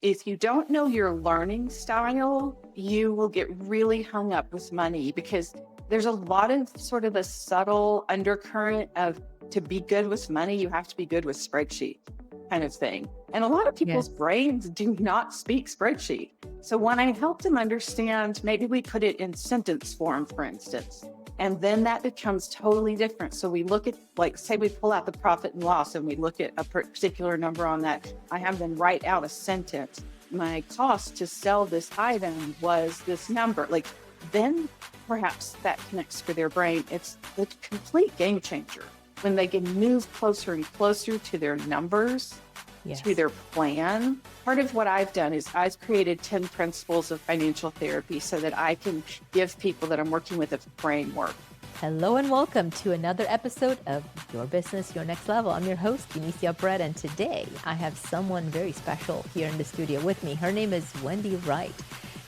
If you don't know your learning style, you will get really hung up with money because there's a lot of sort of a subtle undercurrent of to be good with money, you have to be good with spreadsheet kind of thing. And a lot of people's Yes. brains do not speak spreadsheet. So when I help them understand, maybe we put it in sentence form, for instance, and then that becomes totally different. So we look at, like, say we pull out the profit and loss and we look at a particular number on that. I have them write out a sentence. My cost to sell this item was this number. Like, then perhaps that connects for their brain. It's the complete game changer when they can move closer and closer to their numbers, to Yes. their plan. Part of what I've done is I've created 10 principles of financial therapy so that I can give people that I'm working with a framework. Hello and welcome to another episode of Your Business, Your Next Level. I'm your host, Eunicia Peret, and today I have someone very special here in the studio with me. Her name is Wendy Wright,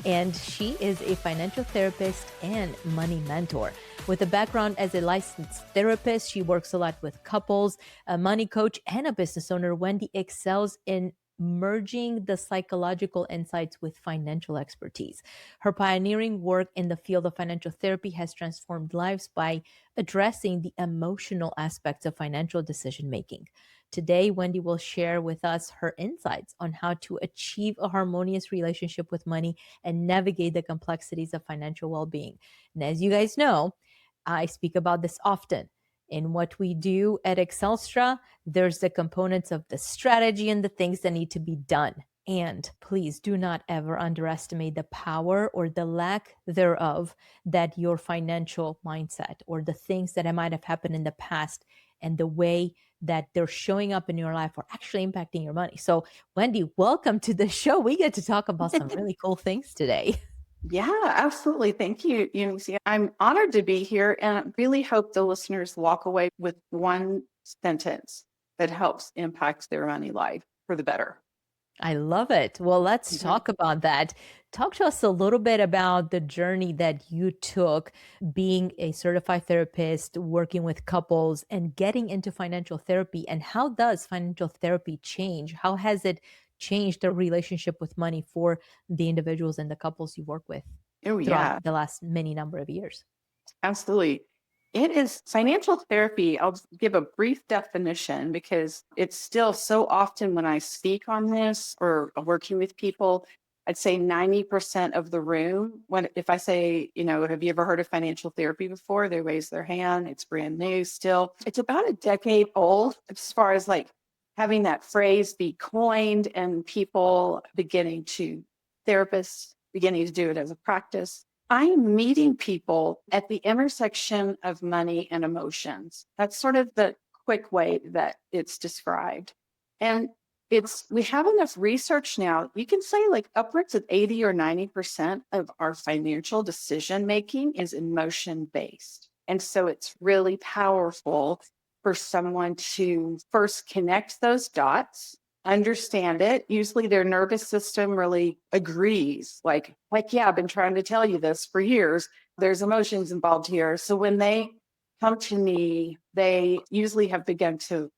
and she is a financial therapist and money mentor. With a background as a licensed therapist, she works a lot with couples, a money coach, and a business owner. Wendy excels in merging the psychological insights with financial expertise. Her pioneering work in the field of financial therapy has transformed lives by addressing the emotional aspects of financial decision making. Today, Wendy will share with us her insights on how to achieve a harmonious relationship with money and navigate the complexities of financial well being. And as you guys know, I speak about this often. In what we do at Excelstra, there's the components of the strategy and the things that need to be done. And please do not ever underestimate the power or the lack thereof that your financial mindset or the things that might have happened in the past and the way that they're showing up in your life are actually impacting your money. So, Wendy, welcome to the show. We get to talk about some really cool things today. Yeah, absolutely. Thank you, Eunice. I'm honored to be here and I really hope the listeners walk away with one sentence that helps impact their money life for the better. I love it. Well, let's Mhm. talk about that. Talk to us a little bit about the journey that you took being a certified therapist, working with couples, and getting into financial therapy. And how does financial therapy change? How has it changed the relationship with money for the individuals and the couples you work with Oh, throughout yeah, the last many number of years? absolutely. It is financial therapy. I'll give a brief definition because it's still so often when I speak on this or working with people, I'd say 90% of the room, when if I say, have you ever heard of financial therapy before? They raise their hand. It's brand new still. It's about a decade old as far as like having that phrase be coined and people therapists beginning to do it as a practice. I'm meeting people at the intersection of money and emotions. That's sort of the quick way that it's described. And we have enough research now. You can say like upwards of 80 or 90% of our financial decision making is emotion based. And so it's really powerful for someone to first connect those dots, understand it. Usually their nervous system really agrees, like, yeah, I've been trying to tell you this for years. There's emotions involved here. So when they come to me, they usually have begun to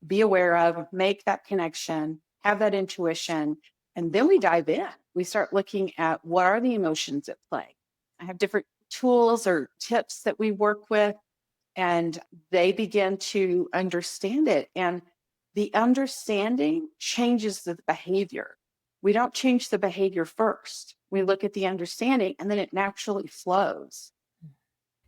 be aware of, make that connection, have that intuition, and then we dive in. We start looking at what are the emotions at play. I have different tools or tips that we work with and they begin to understand it. And the understanding changes the behavior. We don't change the behavior first. We look at the understanding and then it naturally flows.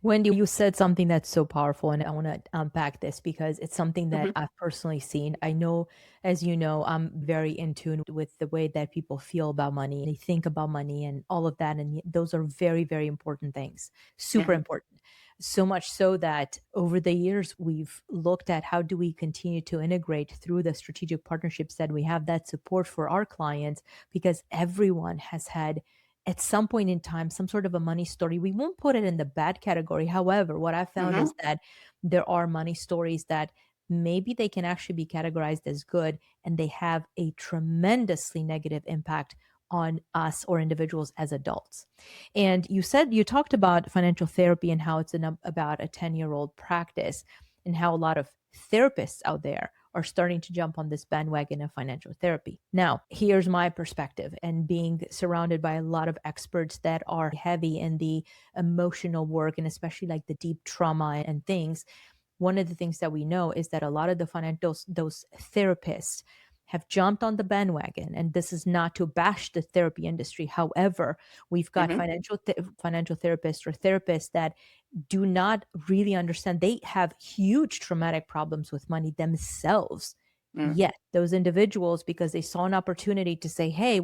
Wendy, you said something that's so powerful, and I want to unpack this because it's something that Mhm. I've personally seen. I know, as you know, I'm very in tune with the way that people feel about money, they think about money, and all of that. And those are very, very important things, super Mhm. important. So much so that over the years, we've looked at how do we continue to integrate through the strategic partnerships that we have that support for our clients, because everyone has had at some point in time some sort of a money story. We won't put it in the bad category. However, what I found Mhm. is that there are money stories that maybe they can actually be categorized as good and they have a tremendously negative impact on us or individuals as adults. And you talked about financial therapy and how it's about a 10-year-old practice and how a lot of therapists out there are starting to jump on this bandwagon of financial therapy. Now, here's my perspective, and being surrounded by a lot of experts that are heavy in the emotional work and especially like the deep trauma and things. One of the things that we know is that a lot of the those therapists have jumped on the bandwagon, and this is not to bash the therapy industry. However, we've got Mhm. financial therapists or therapists that do not really understand. They have huge traumatic problems with money themselves. Mm. Yet those individuals, because they saw an opportunity to say, hey,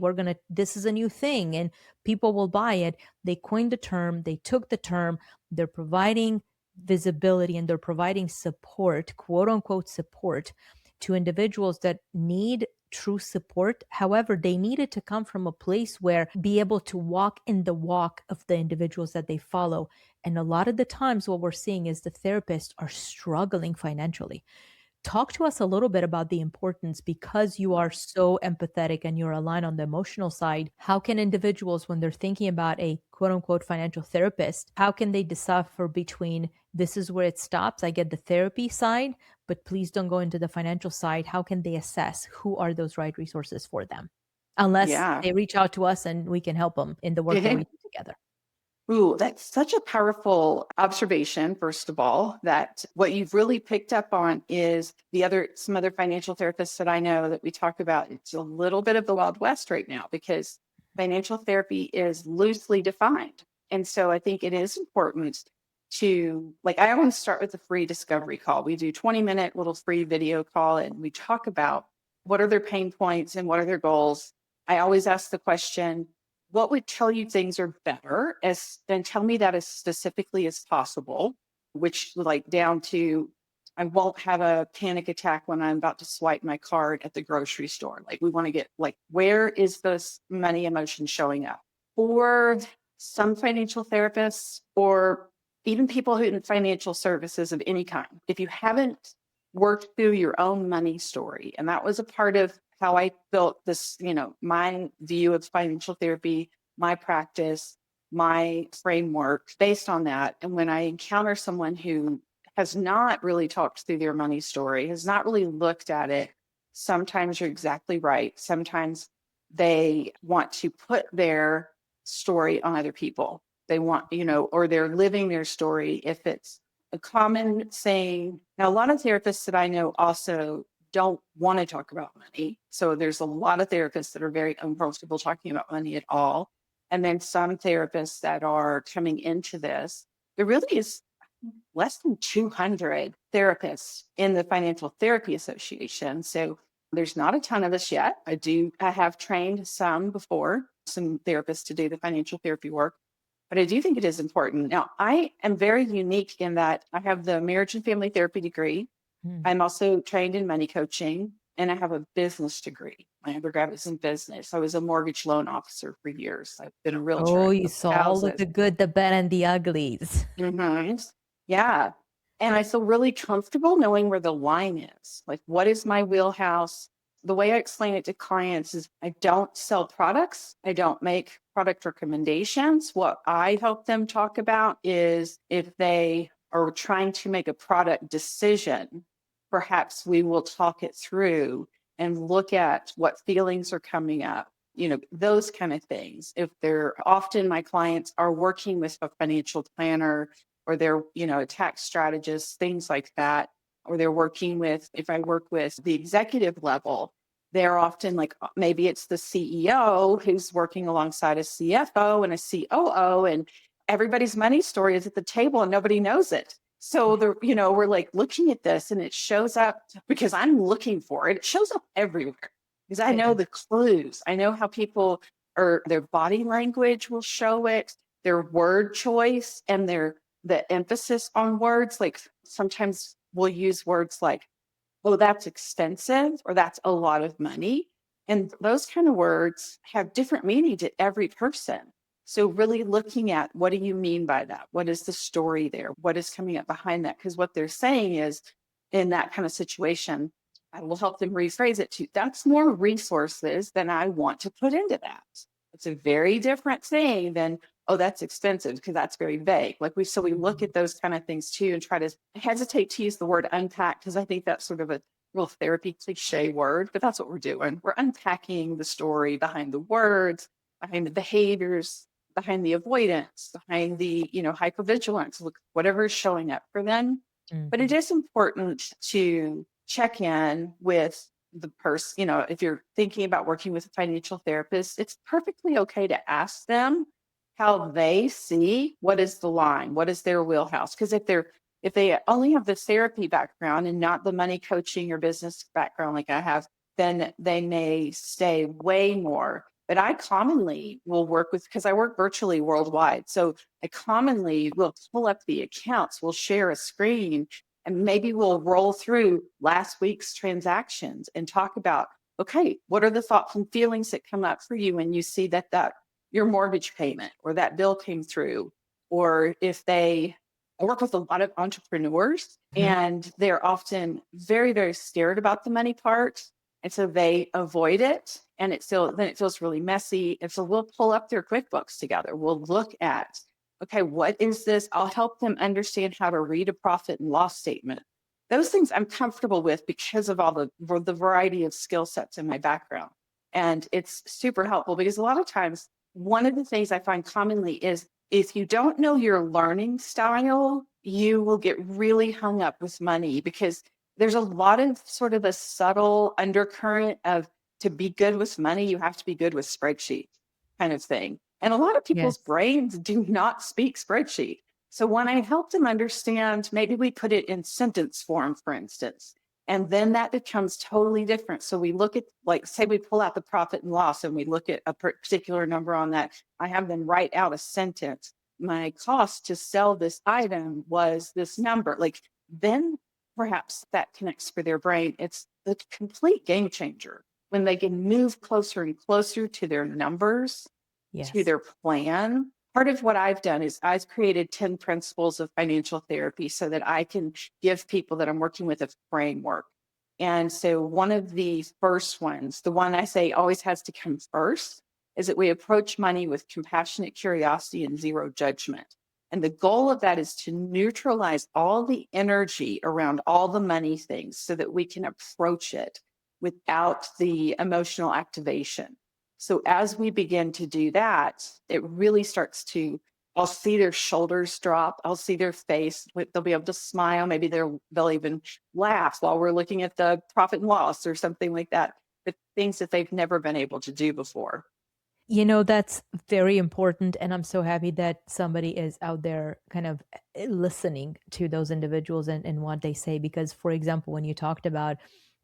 this is a new thing and people will buy it, they coined the term, they took the term, they're providing visibility and they're providing support, quote unquote support, to individuals that need true support. However, they need it to come from a place where be able to walk in the walk of the individuals that they follow. And a lot of the times what we're seeing is the therapists are struggling financially. Talk to us a little bit about the importance, because you are so empathetic and you're aligned on the emotional side. How can individuals, when they're thinking about a quote unquote financial therapist, how can they decipher between this is where it stops? I get the therapy side, but please don't go into the financial side. How can they assess who are those right resources for them? Unless Yeah. they reach out to us and we can help them in the work that we do together. Ooh, that's such a powerful observation, first of all, that what you've really picked up on is some other financial therapists that I know that we talk about. It's a little bit of the Wild West right now because financial therapy is loosely defined. And so I think it is important to, like, I always start with a free discovery call. We do 20-minute little free video call and we talk about what are their pain points and what are their goals. I always ask the question, what would tell you things are better, as then tell me that as specifically as possible, which like down to I won't have a panic attack when I'm about to swipe my card at the grocery store. Like we want to get like, where is this money emotion showing up? For some financial therapists or even people who in financial services of any kind, if you haven't worked through your own money story, and that was a part of how I built this, my view of financial therapy, my practice, my framework based on that. And when I encounter someone who has not really talked through their money story, has not really looked at it, sometimes you're exactly right. Sometimes they want to put their story on other people. They want, or they're living their story. If it's a common saying, now a lot of therapists that I know also don't want to talk about money. So there's a lot of therapists that are very uncomfortable talking about money at all. And then some therapists that are coming into this. There really is less than 200 therapists in the Financial Therapy Association. So there's not a ton of us yet. I have trained some before, some therapists to do the financial therapy work, but I do think it is important. Now, I am very unique in that I have the marriage and family therapy degree. Hmm. I'm also trained in money coaching and I have a business degree. My undergrad was in business. I was a mortgage loan officer for years. I've been a realtor. Oh, I you flipped saw all of houses. the good, the bad, and the uglies. Mhm. Yeah. And I feel really comfortable knowing where the line is. Like, what is my wheelhouse? The way I explain it to clients is I don't sell products, I don't make product recommendations. What I help them talk about is if they are trying to make a product decision, perhaps we will talk it through and look at what feelings are coming up, those kind of things. If they're often my clients are working with a financial planner or they're, a tax strategist, things like that, or they're working with, if I work with the executive level, they're often like, maybe it's the CEO who's working alongside a CFO and a COO, and everybody's money story is at the table and nobody knows it. So we're like looking at this and it shows up because I'm looking for it. It shows up everywhere because I It know does. the clues. I know how people or their body language will show it, their word choice and the emphasis on words. Like sometimes we'll use words like, oh, that's expensive or that's a lot of money. And those kind of words have different meaning to every person. So really looking at what do you mean by that? What is the story there? What is coming up behind that? Because what they're saying is in that kind of situation, I will help them rephrase it to that's more resources than I want to put into that. It's a very different thing than, oh, that's expensive because that's very vague. So we look at those kind of things too and try to hesitate to use the word unpack because I think that's sort of a real therapy cliche word, but that's what we're doing. We're unpacking the story behind the words, behind the behaviors, behind the avoidance, behind the, hypervigilance, look, whatever is showing up for them. But it Mhm. is important to check in with the person, if you're thinking about working with a financial therapist, it's perfectly okay to ask them how they see what is the line, what is their wheelhouse. Because if they only have the therapy background and not the money coaching or business background like I have, then they may stay way more. But I commonly will work with, because I work virtually worldwide. So I commonly will pull up the accounts, we'll share a screen, and maybe we'll roll through last week's transactions and talk about, okay, what are the thoughts and feelings that come up for you when you see that your mortgage payment or that bill came through? Or if I work with a lot of entrepreneurs Mhm. and they're often very, very scared about the money part. And so they avoid it and then it feels really messy. And so we'll pull up their QuickBooks together. We'll look at, okay, what is this? I'll help them understand how to read a profit and loss statement. Those things I'm comfortable with because of all the variety of skill sets in my background. And it's super helpful because a lot of times, one of the things I find commonly is if you don't know your learning style, you will get really hung up with money because there's a lot of sort of a subtle undercurrent of to be good with money, you have to be good with spreadsheets kind of thing. And a lot of people's Yes. brains do not speak spreadsheet. So when I help them understand, maybe we put it in sentence form, for instance, and then that becomes totally different. So we look at, like, say we pull out the profit and loss and we look at a particular number on that. I have them write out a sentence. My cost to sell this item was this number. Like, then perhaps that connects for their brain. It's the complete game changer when they can move closer and closer to their numbers, to Yes. their plan. Part of what I've done is I've created 10 principles of financial therapy so that I can give people that I'm working with a framework. And so one of the first ones, the one I say always has to come first, is that we approach money with compassionate curiosity and zero judgment. And the goal of that is to neutralize all the energy around all the money things so that we can approach it without the emotional activation. So as we begin to do that, it really starts to, I'll see their shoulders drop. I'll see their face. They'll be able to smile. Maybe they'll even laugh while we're looking at the profit and loss or something like that. But things that they've never been able to do before. That's very important. And I'm so happy that somebody is out there kind of listening to those individuals and what they say. Because, for example, when you talked about,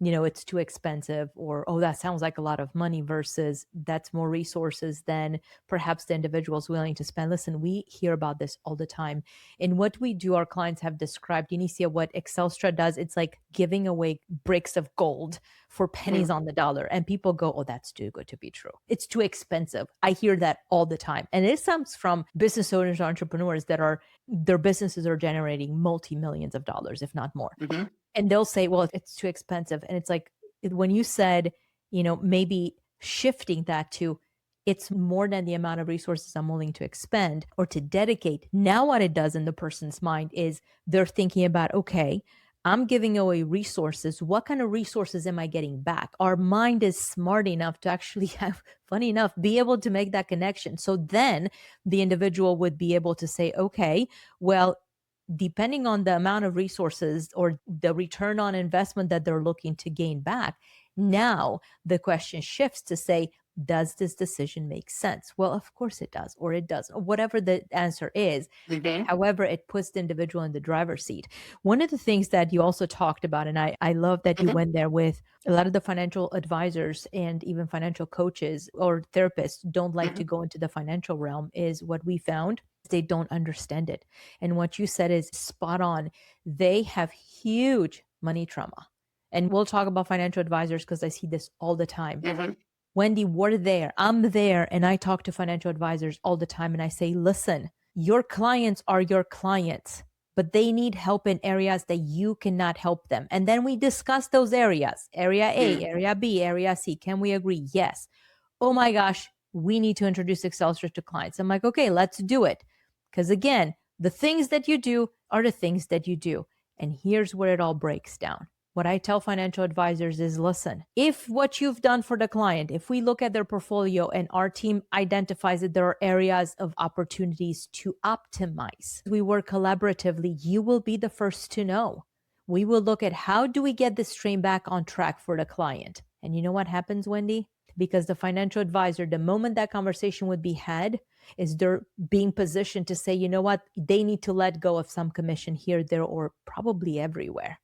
it's too expensive or, oh, that sounds like a lot of money versus that's more resources than perhaps the individual is willing to spend. Listen, we hear about this all the time. And what we do, our clients have described, Unicia, what Exceltra does, it's like giving away bricks of gold for pennies Mhm. on the dollar. And people go, oh, that's too good to be true. It's too expensive. I hear that all the time. And it comes from business owners, entrepreneurs that their businesses are generating multi-millions of dollars, if not more. Mhm. And they'll say, well, it's too expensive. And it's like when you said, maybe shifting that to it's more than the amount of resources I'm willing to expend or to dedicate. Now, what it does in the person's mind is they're thinking about, okay, I'm giving away resources. What kind of resources am I getting back? Our mind is smart enough to actually have, funny enough, be able to make that connection. So then the individual would be able to say, okay, well, depending on the amount of resources or the return on investment that they're looking to gain back, now the question shifts to say, does this decision make sense? Well, of course it does, or it doesn't, or whatever the answer is. Mhm. However, it puts the individual in the driver's seat. One of the things that you also talked about, and I love that you Mhm. went there with a lot of the financial advisors and even financial coaches or therapists don't like to Mhm. go into the financial realm, is what we found. They don't understand it. And what you said is spot on. They have huge money trauma. And we'll talk about financial advisors because I see this all the time. Mhm. Wendy, we're there. I'm there. And I talk to financial advisors all the time. And I say, listen, your clients are your clients, but they need help in areas that you cannot help them. And then we discuss those areas, area A, Mhm. area B, area C. Can we agree? Yes. Oh my gosh, we need to introduce Excelsior to clients. I'm like, okay, let's do it. Because again, the things that you do are the things that you do. And here's where it all breaks down. What I tell financial advisors is, listen, if what you've done for the client, if we look at their portfolio and our team identifies that there are areas of opportunities to optimize, we work collaboratively, you will be the first to know. We will look at how do we get this train back on track for the client. And you know what happens, Wendy? Because the financial advisor, the moment that conversation would be had, is they're being positioned to say, you know what, they need to let go of some commission here, there, or probably everywhere.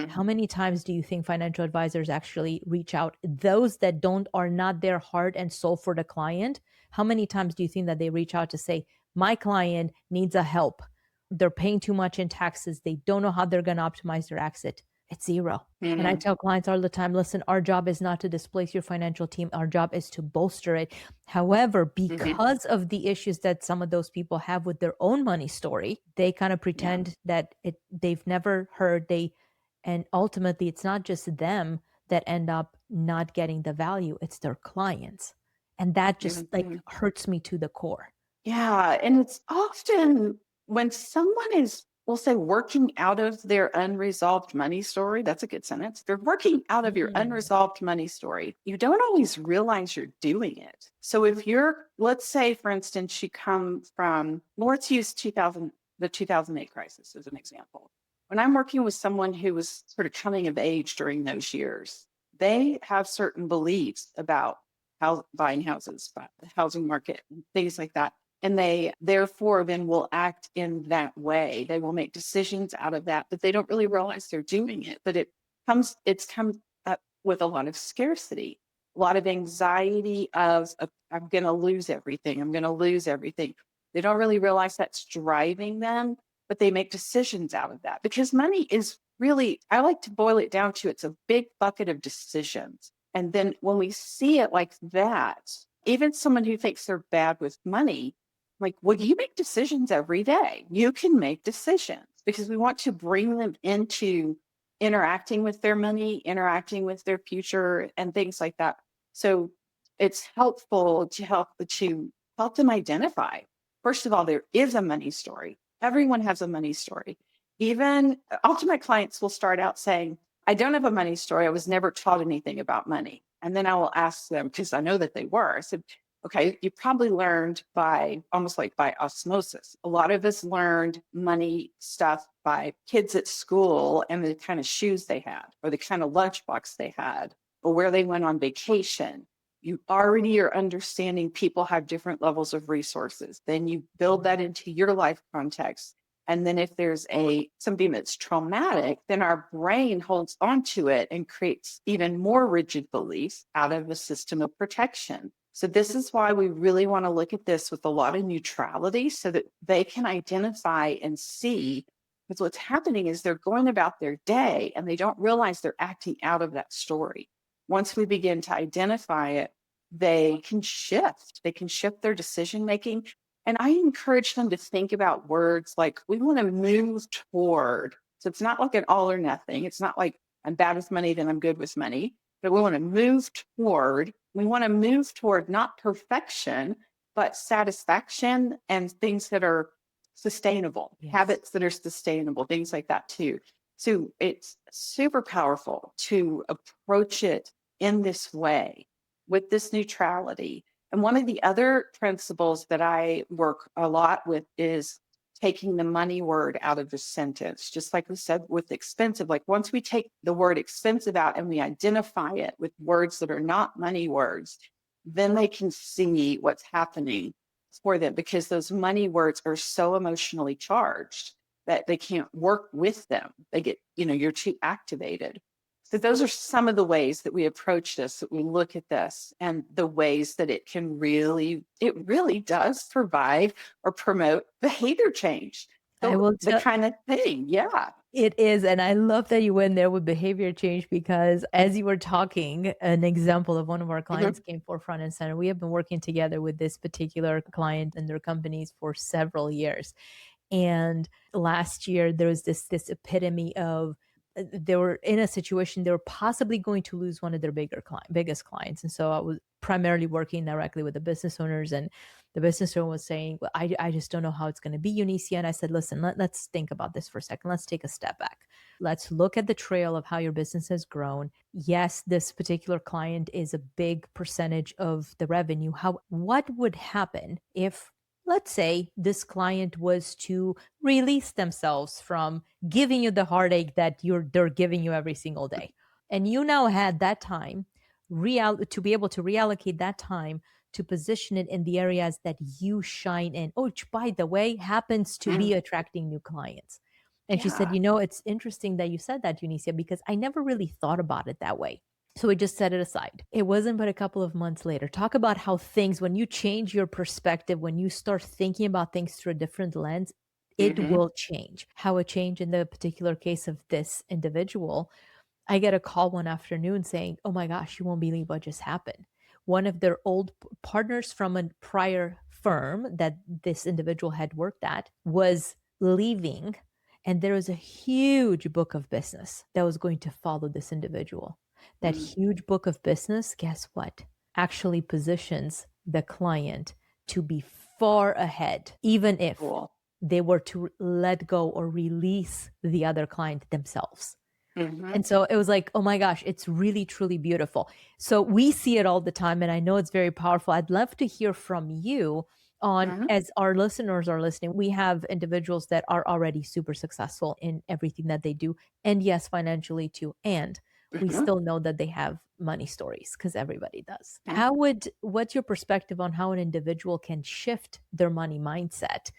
How many times do you think financial advisors actually reach out? Those that are not their heart and soul for the client, how many times do you think that they reach out to say, my client needs a help? They're paying too much in taxes. They don't know how they're going to optimize their exit. It's zero. And I tell clients all the time, listen, our job is not to displace your financial team. Our job is to bolster it. However, because of the issues that some of those people have with their own money story, they kind of pretend that they've never heard, and ultimately, it's not just them that end up not getting the value, it's their clients. And that just hurts me to the core. Yeah. And it's often when someone is, we'll say, working out of their unresolved money story. That's a good sentence. They're working out of your unresolved money story. You don't always realize you're doing it. So if you're, let's say, for instance, you come from, let's use the 2008 crisis as an example. When I'm working with someone who was sort of coming of age during those years, they have certain beliefs about how buying houses, the housing market, and things like that. And they therefore then will act in that way. They will make decisions out of that, but they don't really realize they're doing it. But it's come up with a lot of scarcity, a lot of anxiety of I'm going to lose everything. I'm going to lose everything. They don't really realize that's driving them, but they make decisions out of that because money is really, I like to boil it down to, it's a big bucket of decisions. And then when we see it like that, even someone who thinks they're bad with money, like, well, you make decisions every day. You can make decisions because we want to bring them into interacting with their money, interacting with their future, and things like that. So it's helpful to help them identify. First of all, there is a money story. Everyone has a money story. Even ultimate clients will start out saying, I don't have a money story. I was never taught anything about money. And then I will ask them, because I know that they were. I said, okay, you probably learned by almost like by osmosis. A lot of us learned money stuff by kids at school and the kind of shoes they had, or the kind of lunchbox they had, or where they went on vacation. You already are understanding people have different levels of resources. Then you build that into your life context. And then if there's something that's traumatic, then our brain holds onto it and creates even more rigid beliefs out of a system of protection. So this is why we really want to look at this with a lot of neutrality so that they can identify and see, because what's happening is they're going about their day and they don't realize they're acting out of that story. Once we begin to identify it, they can shift their decision making. And I encourage them to think about words like, we want to move toward. So it's not like an all or nothing. It's not like I'm bad with money, then I'm good with money. But we want to move toward. We want to move toward not perfection, but satisfaction and things that are sustainable, habits that are sustainable, things like that too. So it's super powerful to approach it in this way with this neutrality. And one of the other principles that I work a lot with is taking the money word out of the sentence. Just like we said with expensive, like once we take the word expensive out and we identify it with words that are not money words, then they can see what's happening for them, because those money words are so emotionally charged that they can't work with them. They get, you're too activated. So those are some of the ways that we approach this, that we look at this, and the ways that it really does provide or promote behavior change. The kind of thing. Yeah. It is. And I love that you went there with behavior change, because as you were talking, an example of one of our clients came forefront and center. We have been working together with this particular client and their companies for several years. And last year, there was this epitome of they were in a situation they were possibly going to lose one of their biggest clients. And so I was primarily working directly with the business owners, and the business owner was saying, well, I just don't know how it's going to be, Eunicia. And I said, listen, let's think about this for a second. Let's take a step back. Let's look at the trail of how your business has grown. Yes, this particular client is a big percentage of the revenue. What would happen if, let's say, this client was to release themselves from giving you the heartache that they're giving you every single day, and you now had that time to be able to reallocate that time to position it in the areas that you shine in, which, by the way, happens to be Mm, attracting new clients. And she said, yeah. it's interesting that you said that, Eunicia, because I never really thought about it that way. So we just set it aside. It wasn't but a couple of months later. Talk about how things, when you change your perspective, when you start thinking about things through a different lens, it Hmm. will change. How it changed in the particular case of this individual, I get a call one afternoon saying, oh my gosh, you won't believe what just happened. One of their old partners from a prior firm that this individual had worked at was leaving, and there was a huge book of business that was going to follow this individual. That Mm, huge book of business, guess what? Actually positions the client to be far ahead, even if cool. they were to let go or release the other client themselves. Hmm. And so it was like, oh my gosh, it's really, truly beautiful. So we see it all the time, and I know it's very powerful. I'd love to hear from you on, Hmm. as our listeners are listening, we have individuals that are already super successful in everything that they do. And yes, financially too. And we Hmm. still know that they have money stories because everybody does. Yeah. What's your perspective on how an individual can shift their money mindset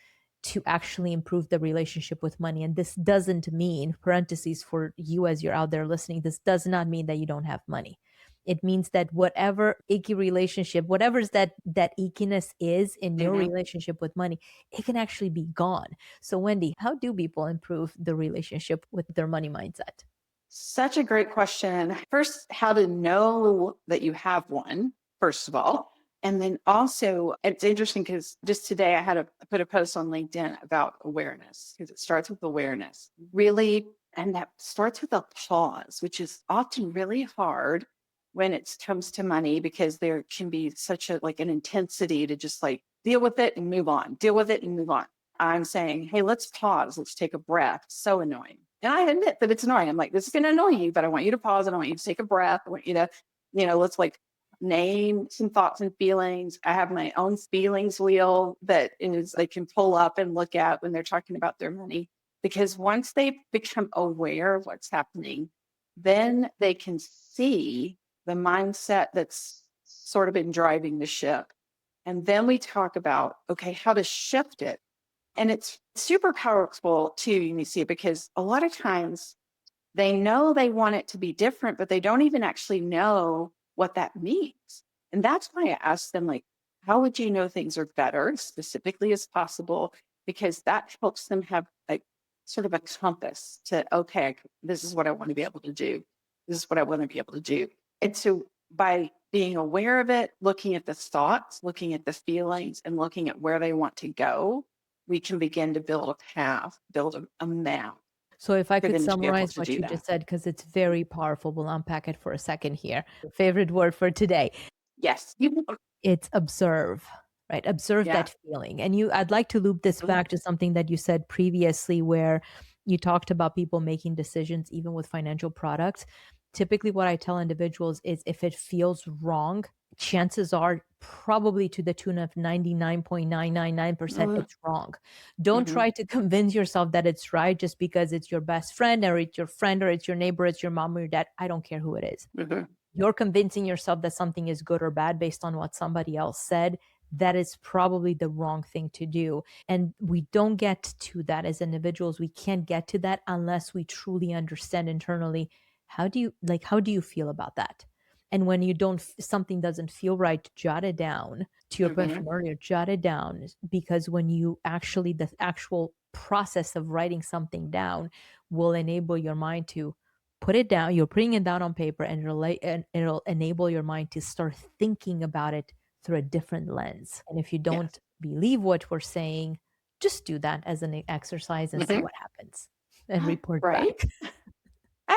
to actually improve the relationship with money? And this doesn't mean, parentheses for you as you're out there listening, this does not mean that you don't have money. It means that whatever icky relationship, whatever's that ickiness is in your Hmm. relationship with money, it can actually be gone. So Wendy, how do people improve the relationship with their money mindset? Such a great question. First, how to know that you have one, first of all. And then also, it's interesting because just today I put a post on LinkedIn about awareness, because it starts with awareness. Really, and that starts with a pause, which is often really hard when it comes to money, because there can be such a like an intensity to just like deal with it and move on, deal with it and move on. I'm saying, hey, let's pause. Let's take a breath. So annoying. And I admit that it's annoying. I'm like, this is going to annoy you, but I want you to pause and I want you to take a breath. I want you to, let's like name some thoughts and feelings. I have my own feelings wheel that is they can pull up and look at when they're talking about their money. Because once they become aware of what's happening, then they can see the mindset that's sort of been driving the ship. And then we talk about, okay, how to shift it. And it's super powerful too, you see, because a lot of times they know they want it to be different, but they don't even actually know what that means. And that's why I asked them, like, how would you know things are better, specifically as possible? Because that helps them have like sort of a compass to, okay, this is what I want to be able to do. This is what I want to be able to do. And so by being aware of it, looking at the thoughts, looking at the feelings, and looking at where they want to go, we can begin to build a path, build a map So if I for could them to be able summarize to what do you that. just said, because it's very powerful, we'll unpack it for a second here. Favorite word for today. Yes. It's observe, right? Observe Yeah. that feeling. And I'd like to loop this Mhm. back to something that you said previously, where you talked about people making decisions, even with financial products. Typically, what I tell individuals is if it feels wrong, chances are probably to the tune of 99.999% Mhm. it's wrong. Don't Mhm. try to convince yourself that it's right just because it's your best friend or it's your friend or it's your neighbor, it's your mom or your dad. I don't care who it is. Mhm. You're convincing yourself that something is good or bad based on what somebody else said. That is probably the wrong thing to do. And we don't get to that as individuals. We can't get to that unless we truly understand internally, how do you feel about that? And when you don't, something doesn't feel right, jot it down. To your point Mhm. from earlier, jot it down, because when you actually, the actual process of writing something down will enable your mind to put it down. You're putting it down on paper, and it'll enable your mind to start thinking about it through a different lens. And if you Yes. don't believe what we're saying, just do that as an exercise and see Mhm. what happens and report Right. back.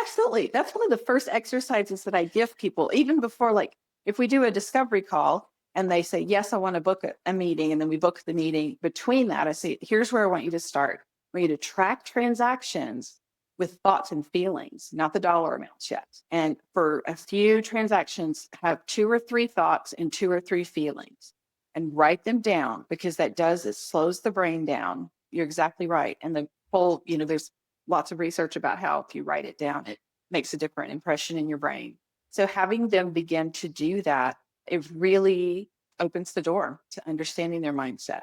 Absolutely. That's one of the first exercises that I give people, even before, like, if we do a discovery call and they say, yes, I want to book a meeting, and then we book the meeting. Between that, I say, here's where I want you to start. I want you to track transactions with thoughts and feelings, not the dollar amounts yet. And for a few transactions, have 2 or 3 thoughts and 2 or 3 feelings and write them down, because that does, it slows the brain down. You're exactly right. And the whole, there's lots of research about how if you write it down, it makes a different impression in your brain. So having them begin to do that, it really opens the door to understanding their mindset.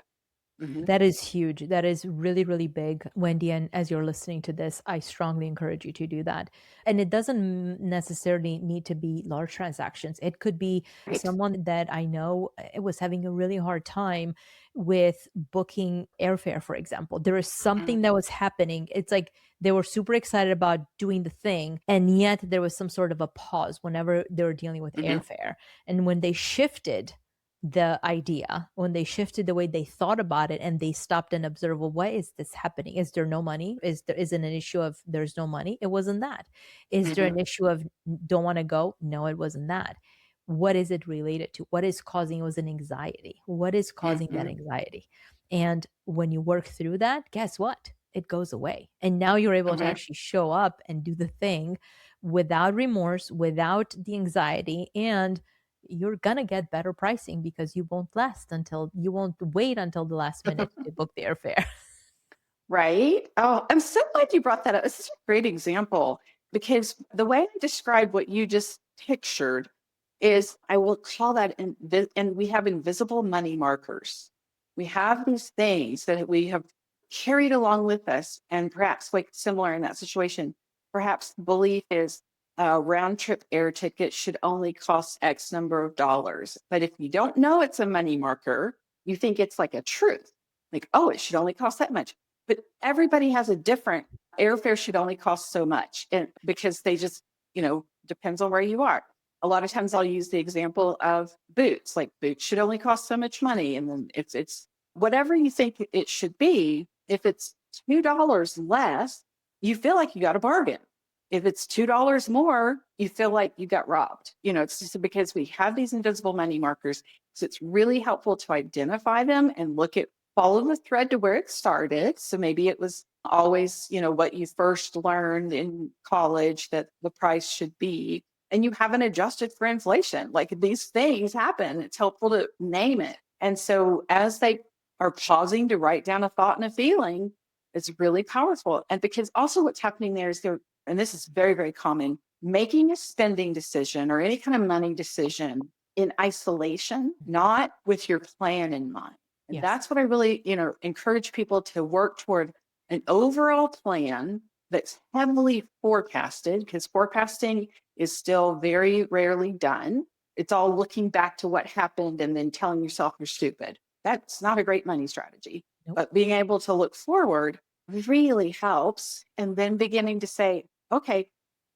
Mhm. That is huge. That is really, really big, Wendy. And as you're listening to this, I strongly encourage you to do that. And it doesn't necessarily need to be large transactions. It could be Right. someone that I know was having a really hard time with booking airfare, for example. There is Mhm. something that was happening. It's like they were super excited about doing the thing, and yet there was some sort of a pause whenever they were dealing with Mhm. airfare. And when they shifted the idea, when they shifted the way they thought about it and they stopped and observed, well, why is this happening? Is there no money? Is it an issue of there's no money? It wasn't that. Is there Mhm. an issue of don't want to go? No, it wasn't that. What is it related to? What is causing it was an anxiety? What is causing that Mhm. anxiety? And when you work through that, guess what? It goes away. And now you're able to Mhm. actually show up and do the thing without remorse, without the anxiety, and you're gonna get better pricing because you won't wait until the last minute to book the airfare. Right? Oh, I'm so glad you brought that up. This is a great example, because the way I described what you just pictured is, I will call that, and we have invisible money markers. We have these things that we have carried along with us, and perhaps, like, similar in that situation, perhaps the belief is a round trip air ticket should only cost X number of dollars. But if you don't know it's a money marker, you think it's like a truth. Like, oh, it should only cost that much, but everybody has a different, airfare should only cost so much. And because they just, depends on where you are. A lot of times I'll use the example of boots, like boots should only cost so much money. And then it's whatever you think it should be. If it's $2 less, you feel like you got a bargain. If it's $2 more, you feel like you got robbed. It's just because we have these invisible money markers. So it's really helpful to identify them and follow the thread to where it started. So maybe it was always, what you first learned in college, that the price should be, and you haven't adjusted for inflation. Like, these things happen. It's helpful to name it. And so as they are pausing to write down a thought and a feeling, it's really powerful. And because also what's happening there is and this is very, very common, making a spending decision or any kind of money decision in isolation, not with your plan in mind. And Yes. that's what I really, encourage people to work toward, an overall plan that's heavily forecasted, because forecasting is still very rarely done. It's all looking back to what happened and then telling yourself you're stupid. That's not a great money strategy. Nope. But being able to look forward really helps. And then beginning to say, okay,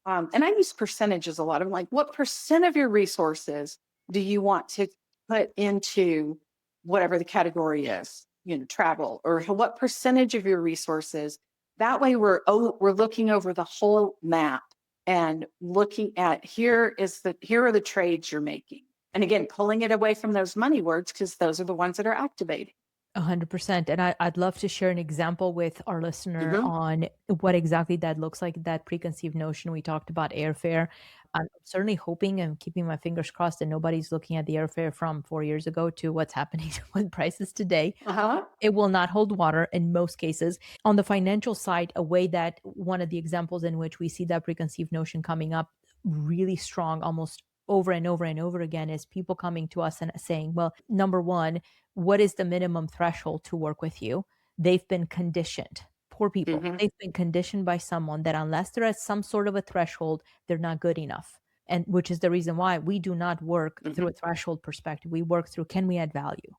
and I use percentages a lot. I'm like, what percent of your resources do you want to put into whatever the category is, travel, or what percentage of your resources? That way we're looking over the whole map and looking at, here are the trades you're making. And again, pulling it away from those money words, because those are the ones that are activating. 100%. And I'd love to share an example with our listener Hmm. on what exactly that looks like, that preconceived notion. We talked about airfare. I'm certainly hoping and keeping my fingers crossed that nobody's looking at the airfare from 4 years ago to what's happening with prices today. Uh-huh. It will not hold water in most cases. On the financial side, a way that one of the examples in which we see that preconceived notion coming up really strong almost over and over and over again is people coming to us and saying, well, number one, what is the minimum threshold to work with you? They've been conditioned. Poor people. Hmm. They've been conditioned by someone that unless they're at some sort of a threshold, they're not good enough. And which is the reason why we do not work through Hmm. a threshold perspective. We work through, can we add value?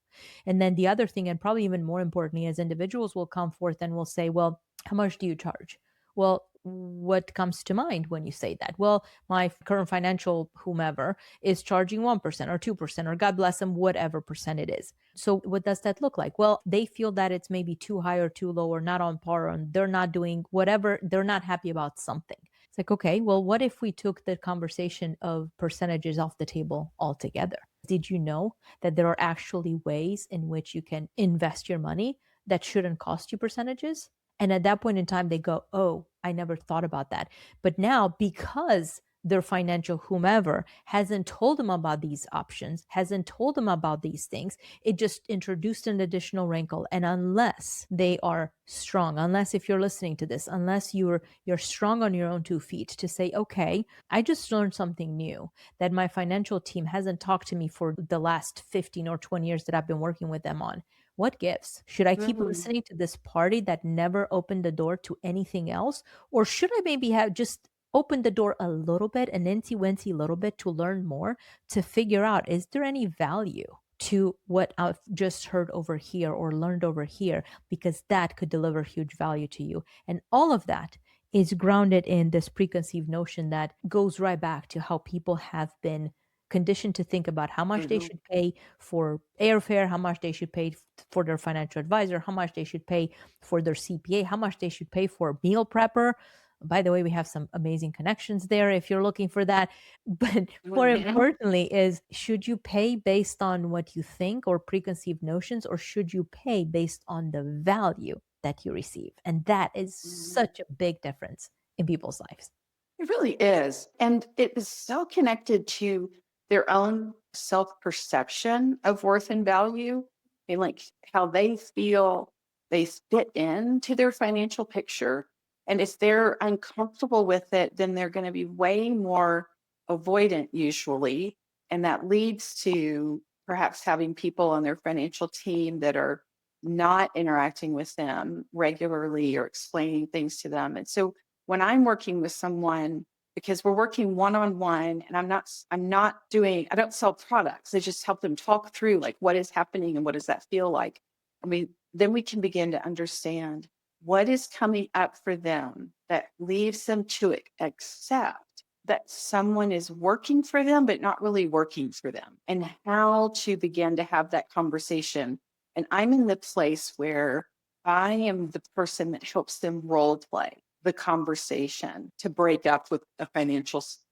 And then the other thing, and probably even more importantly, is individuals will come forth and will say, well, how much do you charge? Well, what comes to mind when you say that? Well, my current financial whomever is charging 1% or 2%, or God bless them, whatever percent it is. So what does that look like? Well, they feel that it's maybe too high or too low or not on par, and they're not doing whatever, they're not happy about something. It's like, okay, well, what if we took the conversation of percentages off the table altogether? Did you know that there are actually ways in which you can invest your money that shouldn't cost you percentages? And at that point in time, they go, oh, I never thought about that. But now, because their financial whomever hasn't told them about these options, hasn't told them about these things, it just introduced an additional wrinkle. And unless they are strong, unless if you're listening to this, unless you're strong on your own 2 feet to say, okay, I just learned something new that my financial team hasn't talked to me for the last 15 or 20 years that I've been working with them on. What gives? Should I keep Mhm. listening to this party that never opened the door to anything else? Or should I maybe have just opened the door a little bit, an incy wincy little bit to learn more, to figure out, is there any value to what I've just heard over here or learned over here? Because that could deliver huge value to you. And all of that is grounded in this preconceived notion that goes right back to how people have been conditioned to think about how much they Mhm. should pay for airfare, how much they should pay for their financial advisor, how much they should pay for their CPA, how much they should pay for a meal prepper. By the way, we have some amazing connections there if you're looking for that. But more Mhm. importantly is, should you pay based on what you think or preconceived notions, or should you pay based on the value that you receive? And that is Mhm. such a big difference in people's lives. It really is. And it is so connected to their own self perception of worth and value and like how they feel they fit into their financial picture. And if they're uncomfortable with it, then they're going to be way more avoidant usually. And that leads to perhaps having people on their financial team that are not interacting with them regularly or explaining things to them. And so when I'm working with someone, because we're working one on one and I don't sell products. I just help them talk through like what is happening and what does that feel like. I mean, then we can begin to understand what is coming up for them that leaves them to accept that someone is working for them, but not really working for them, and how to begin to have that conversation. And I'm in the place where I am the person that helps them role play the conversation to break up with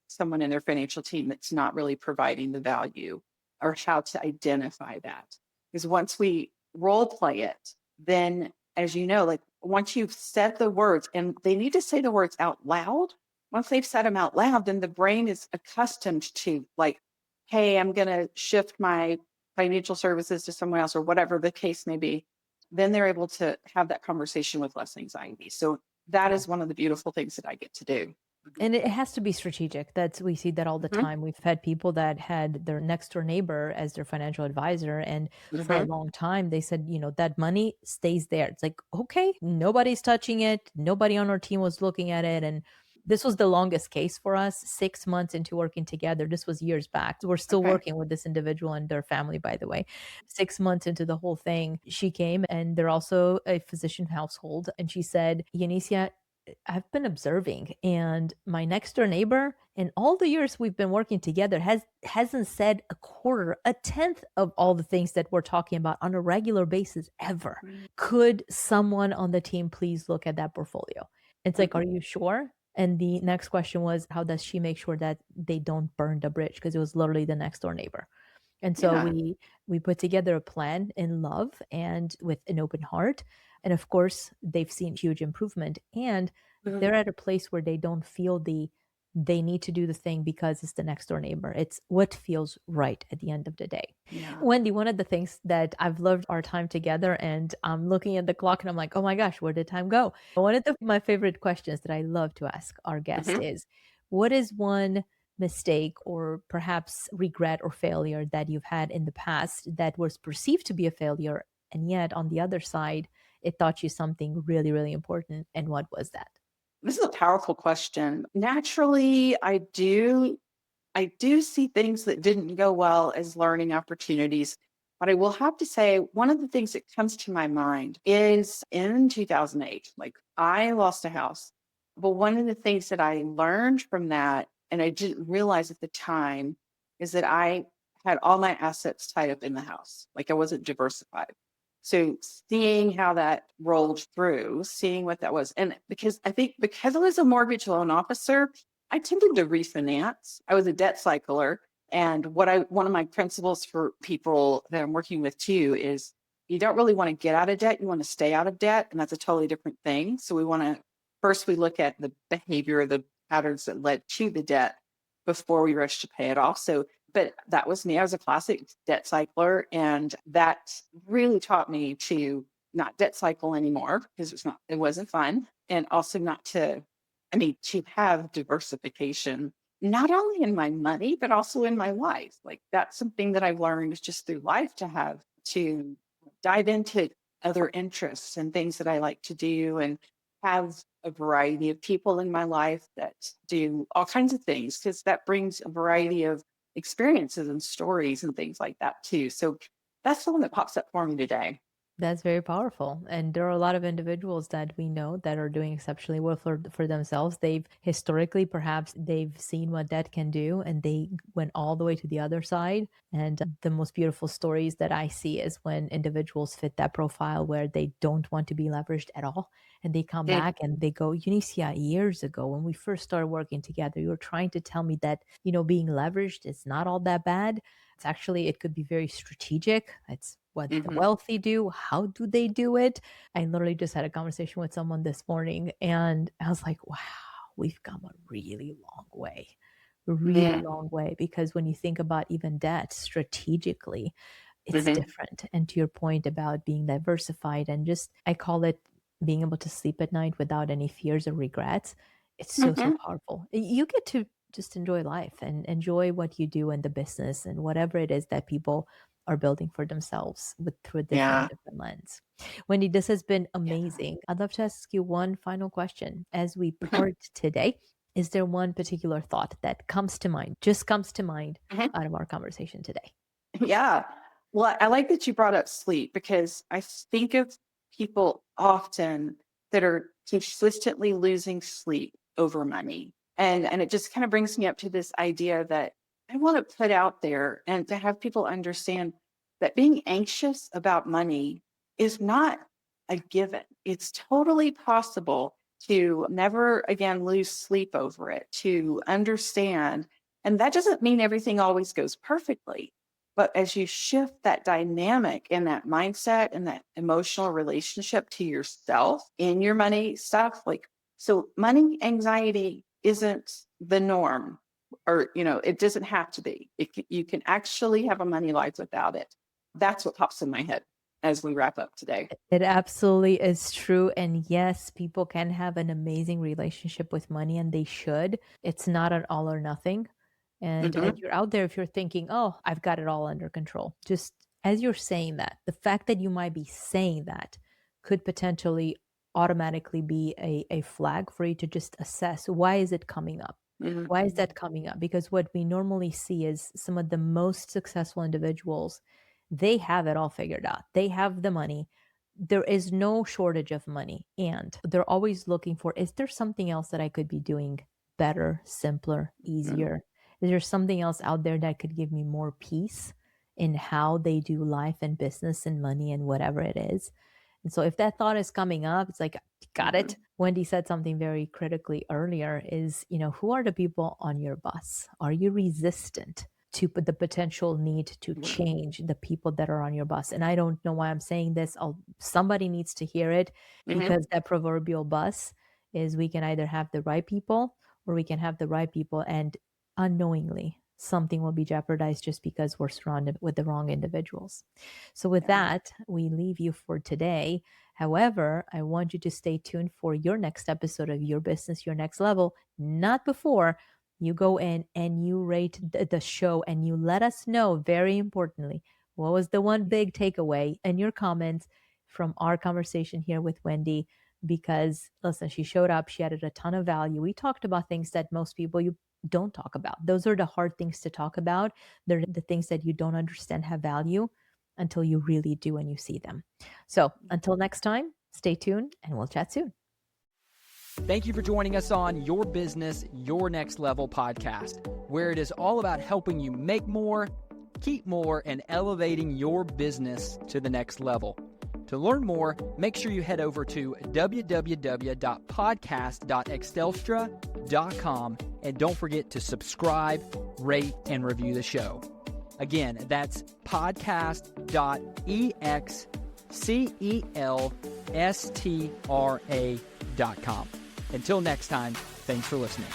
someone in their financial team that's not really providing the value, or how to identify that. Because once we role play it, then as you know, like once you've said the words, and they need to say the words out loud. Once they've said them out loud, then the brain is accustomed to like, hey, I'm going to shift my financial services to someone else, or whatever the case may be. Then they're able to have that conversation with less anxiety. So that is one of the beautiful things that I get to do. And it has to be strategic. That's We see that all the Mhm, time. We've had people that had their next door neighbor as their financial advisor, and for a mhm, long time they said, that money stays there. It's like, okay, nobody's touching it. Nobody on our team was looking at it. And this was the longest case for us, 6 months into working together. This was years back. We're still okay. working with this individual and their family, by the way. 6 months into the whole thing, she came, and they're also a physician household. And she said, Eunicia, I've been observing, and my next door neighbor, in all the years we've been working together, hasn't said a quarter, a tenth of all the things that we're talking about on a regular basis ever. Mm, Could someone on the team please look at that portfolio? It's like, mhm. are you sure? And the next question was, how does she make sure that they don't burn the bridge? Because it was literally the next door neighbor. And so Yeah. we put together a plan in love and with an open heart. And of course, they've seen huge improvement, and Mhm. they're at a place where they don't feel they need to do the thing because it's the next door neighbor. It's what feels right at the end of the day. Yeah. Wendy, one of the things that I've loved our time together, and I'm looking at the clock and I'm like, oh my gosh, where did time go? One of my favorite questions that I love to ask our guest Mhm. is, what is one mistake or perhaps regret or failure that you've had in the past that was perceived to be a failure, and yet on the other side it taught you something really, really important? And what was that? This is a powerful question. Naturally, I do see things that didn't go well as learning opportunities. But I will have to say, one of the things that comes to my mind is in 2008, like I lost a house. But one of the things that I learned from that, and I didn't realize at the time, is that I had all my assets tied up in the house. Like I wasn't diversified. So seeing how that rolled through, seeing what that was. And because I think because I was a mortgage loan officer, I tended to refinance. I was a debt cycler. And one of my principles for people that I'm working with too is you don't really want to get out of debt. You want to stay out of debt. And that's a totally different thing. So we look at the behavior, the patterns that led to the debt before we rush to pay it off. So, but that was me. I was a classic debt cycler. And that really taught me to not debt cycle anymore because it wasn't fun. And also to have diversification, not only in my money, but also in my life. Like that's something that I've learned just through life to dive into other interests and things that I like to do and have a variety of people in my life that do all kinds of things because that brings a variety of experiences and stories and things like that too. So that's the one that pops up for me today. That's very powerful. And there are a lot of individuals that we know that are doing exceptionally well for themselves. Perhaps they've seen what debt can do and they went all the way to the other side. And the most beautiful stories that I see is when individuals fit that profile where they don't want to be leveraged at all. And they come Mm, back and they go, Eunicia, years ago, when we first started working together, you were trying to tell me that, being leveraged is not all that bad. It could be very strategic. It's what the mhm, wealthy do. How do they do it? I literally just had a conversation with someone this morning and I was like, wow, we've come a really mm, long way. Because when you think about even debt strategically, it's mhm, different. And to your point about being diversified and just, I call it being able to sleep at night without any fears or regrets. It's so mhm. powerful. You get to just enjoy life and enjoy what you do in the business and whatever it is that people are building for themselves through a Yeah. different lens. Wendy, this has been Yeah. amazing. I'd love to ask you one final question as we part today. Is there one particular thought that just comes to mind Mhm. out of our conversation today? Yeah. Well, I like that you brought up sleep because I think of people often that are consistently losing sleep over money. And it just kind of brings me up to this idea that I want to put out there and to have people understand that being anxious about money is not a given. It's totally possible to never again lose sleep over it, to understand. And that doesn't mean everything always goes perfectly, but as you shift that dynamic and that mindset and that emotional relationship to yourself in your money stuff, like, so money anxiety isn't the norm, or, it doesn't have to be. You can actually have a money life without it. That's what pops in my head as we wrap up today. It absolutely is true. And yes, people can have an amazing relationship with money and they should. It's not an all or nothing. And as Hmm. you're out there, if you're thinking, oh, I've got it all under control, just as you're saying that, the fact that you might be saying that could potentially automatically be a flag for you to just assess why is it coming up? Hmm. Why is that coming up? Because what we normally see is some of the most successful individuals, they have it all figured out. They have the money. There is no shortage of money. And they're always looking for, is there something else that I could be doing better, simpler, easier? Is there something else out there that could give me more peace in how they do life and business and money and whatever it is? And so if that thought is coming up, it's like, got Hmm. it. Wendy said something very critically earlier is, who are the people on your bus? Are you resistant to the potential need to change the people that are on your bus? And I don't know why I'm saying this. Somebody needs to hear it Hmm. because that proverbial bus is we can either have the right people or we can have the right people and unknowingly something will be jeopardized just because we're surrounded with the wrong individuals. So, with Yeah. that, we leave you for today. However, I want you to stay tuned for your next episode of Your Business, Your Next Level, not before you go in and you rate the show and you let us know, very importantly, what was the one big takeaway in your comments from our conversation here with Wendy. Because listen, she showed up, she added a ton of value. We talked about things that most people you don't talk about. Those are the hard things to talk about. They're the things that you don't understand have value until you really do and you see them. So until next time, stay tuned and we'll chat soon. Thank you for joining us on Your Business, Your Next Level podcast, where it is all about helping you make more, keep more, and elevating your business to the next level. To learn more, make sure you head over to www.podcast.excelstra.com and don't forget to subscribe, rate, and review the show. Again, that's podcast.excelstra.com. Until next time, thanks for listening.